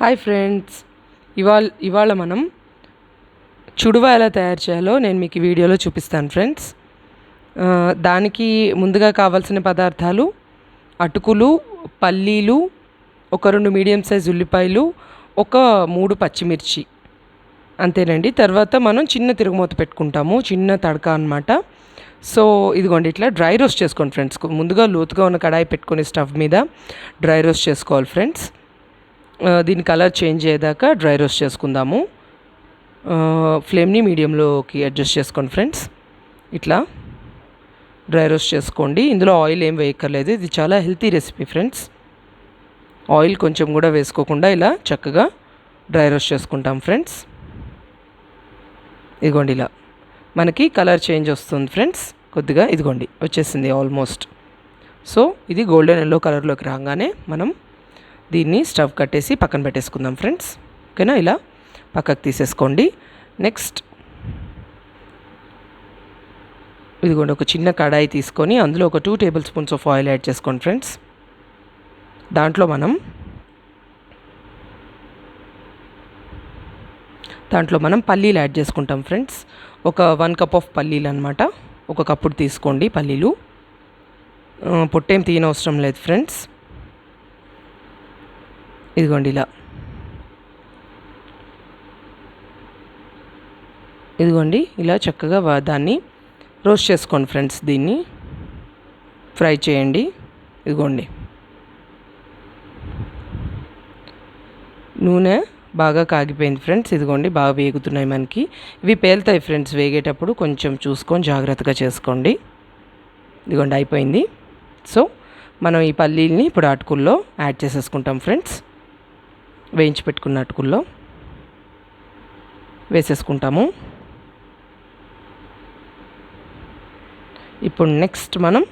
Hi friends, ఇవాళ మనం చుడువ ఎలా తయారు చేయాలో నేను మీకు ఈ వీడియోలో చూపిస్తాను ఫ్రెండ్స్. దానికి ముందుగా కావాల్సిన పదార్థాలు అటుకులు, పల్లీలు, ఒక 2 మీడియం సైజ్ ఉల్లిపాయలు, ఒక 3 పచ్చిమిర్చి, అంతేనండి. తర్వాత మనం చిన్న తిరుగుమూత పెట్టుకుంటాము, చిన్న తడక అన్నమాట. సో ఇదిగోండి, ఇట్లా డ్రై రోస్ట్ చేసుకోండి ఫ్రెండ్స్. ముందుగా లోతుగా ఉన్న కడాయి పెట్టుకొని స్టవ్ మీద డ్రై రోస్ట్ చేసుకోవాలి ఫ్రెండ్స్. దీని కలర్ చేంజ్ అయ్యేదాకా డ్రై రోస్ట్ చేసుకుందాము. ఫ్లేమ్ని మీడియంలోకి అడ్జస్ట్ చేసుకోండి ఫ్రెండ్స్. ఇట్లా డ్రై రోస్ట్ చేసుకోండి. ఇందులో ఆయిల్ ఏం వేయక్కర్లేదు. ఇది చాలా హెల్తీ రెసిపీ ఫ్రెండ్స్. ఆయిల్ కొంచెం కూడా వేసుకోకుండా ఇలా చక్కగా డ్రై రోస్ట్ చేసుకుంటాం ఫ్రెండ్స్. ఇదిగోండి, ఇలా మనకి కలర్ చేంజ్ వస్తుంది ఫ్రెండ్స్. కొద్దిగా ఇదిగోండి వచ్చేసింది ఆల్మోస్ట్. సో ఇది గోల్డెన్ ఎల్లో కలర్లోకి రాగానే మనం దీన్ని స్టవ్ కట్టేసి పక్కన పెట్టేసుకుందాం ఫ్రెండ్స్. ఓకేనా, ఇలా పక్కకు తీసేసుకోండి. నెక్స్ట్ ఇదిగోండి, ఒక చిన్న కడాయి తీసుకొని అందులో ఒక 2 table spoons of oil add చేసుకోండి ఫ్రెండ్స్. దాంట్లో మనం పల్లీలు యాడ్ చేసుకుంటాం ఫ్రెండ్స్. ఒక 1 కప్ ఆఫ్ పల్లీలు అనమాట. ఒక కప్పుడు తీసుకోండి పల్లీలు. పొట్టేం తీయనవసరం లేదు ఫ్రెండ్స్. ఇదిగోండి, ఇలా చక్కగా దాన్ని రోస్ట్ చేసుకోండి ఫ్రెండ్స్. దీన్ని ఫ్రై చేయండి. ఇదిగోండి, నూనె బాగా కాగిపోయింది ఫ్రెండ్స్. ఇదిగోండి, బాగా వేగుతున్నాయి మనకి. ఇవి పేలుతాయి ఫ్రెండ్స్ వేగేటప్పుడు, కొంచెం చూసుకొని జాగ్రత్తగా చేసుకోండి. ఇదిగోండి, అయిపోయింది. సో మనం ఈ పల్లీల్ని ఇప్పుడు అటుకుల్లో యాడ్ చేసేసుకుంటాం ఫ్రెండ్స్. వేయించి పెట్టుకున్న అటుకుల్లో వేసేసుకుంటాము. ఇప్పుడు నెక్స్ట్ మనం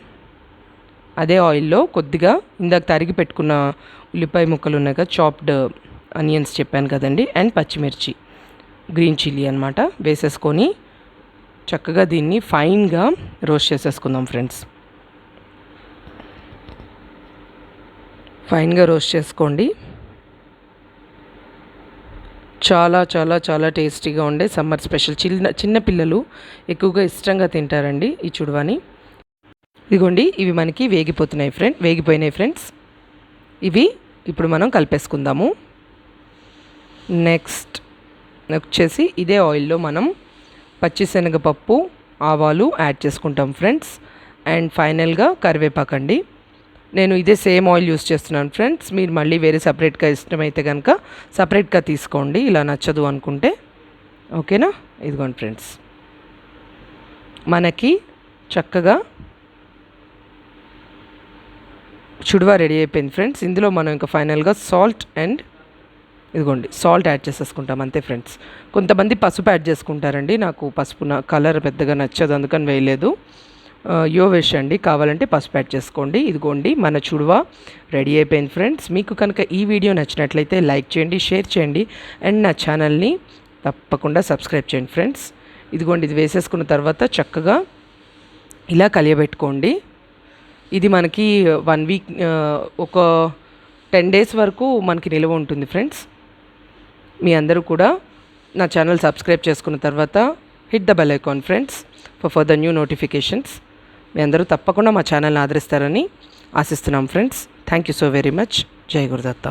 అదే ఆయిల్లో కొద్దిగా ఇందాక తరిగి పెట్టుకున్న ఉల్లిపాయ ముక్కలు ఉన్నాయి కదా, చాప్డ్ ఆనియన్స్ చెప్పాను కదండి, అండ్ పచ్చిమిర్చి, గ్రీన్ చిల్లీ అనమాట, వేసేసుకొని చక్కగా దీన్ని ఫైన్గా రోస్ట్ చేసేసుకుందాం ఫ్రెండ్స్. ఫైన్గా రోస్ట్ చేసుకోండి. చాలా చాలా చాలా టేస్టీగా ఉండే సమ్మర్ స్పెషల్. చిన్న పిల్లలు ఎక్కువగా ఇష్టంగా తింటారండి ఈ చుడువాని. ఇదిగోండి, ఇవి మనకి వేగిపోయినాయి ఫ్రెండ్స్. ఇవి ఇప్పుడు మనం కలిపేసుకుందాము. నెక్స్ట్ వచ్చేసి ఇదే ఆయిల్లో మనం పచ్చిశనగపప్పు, ఆవాలు యాడ్ చేసుకుంటాం ఫ్రెండ్స్. అండ్ ఫైనల్గా కరివేపాకండి. నేను ఇదే సేమ్ ఆయిల్ యూస్ చేస్తున్నాను ఫ్రెండ్స్. మీరు మళ్ళీ వేరే సపరేట్గా ఇష్టమైతే కనుక సపరేట్గా తీసుకోండి, ఇలా నచ్చదు అనుకుంటే. ఓకేనా, ఇదిగోండి ఫ్రెండ్స్, మనకి చక్కగా చుడువా రెడీ అయిపోయింది ఫ్రెండ్స్. ఇందులో మనం ఇంకా ఫైనల్గా సాల్ట్ యాడ్ చేసేసుకుంటాం, అంతే ఫ్రెండ్స్. కొంతమంది పసుపు యాడ్ చేసుకుంటారండి. నాకు పసుపు కలర్ పెద్దగా నచ్చదు, అందుకని వేయలేదు. వేసండి, కావాలంటే పసుపు యాడ్ చేసుకోండి. ఇదిగోండి, మన చుడువా రెడీ అయిపోయింది ఫ్రెండ్స్. మీకు కనుక ఈ వీడియో నచ్చినట్లయితే లైక్ చేయండి, షేర్ చేయండి, అండ్ నా ఛానల్ని తప్పకుండా సబ్స్క్రైబ్ చేయండి ఫ్రెండ్స్. ఇదిగోండి, ఇది వేసేసుకున్న తర్వాత చక్కగా ఇలా కలియబెట్టుకోండి. ఇది మనకి 1 వీక్, ఒక 10 డేస్ వరకు మనకి నిల్వ ఉంటుంది ఫ్రెండ్స్. మీ అందరూ కూడా నా ఛానల్ సబ్స్క్రైబ్ చేసుకున్న తర్వాత hit the bell icon friends for further new notifications. మీ అందరూ తప్పకుండా మా ఛానల్ని ఆదరిస్తారని ఆశిస్తున్నాం friends. Thank you so very much. జై గురుదత్త.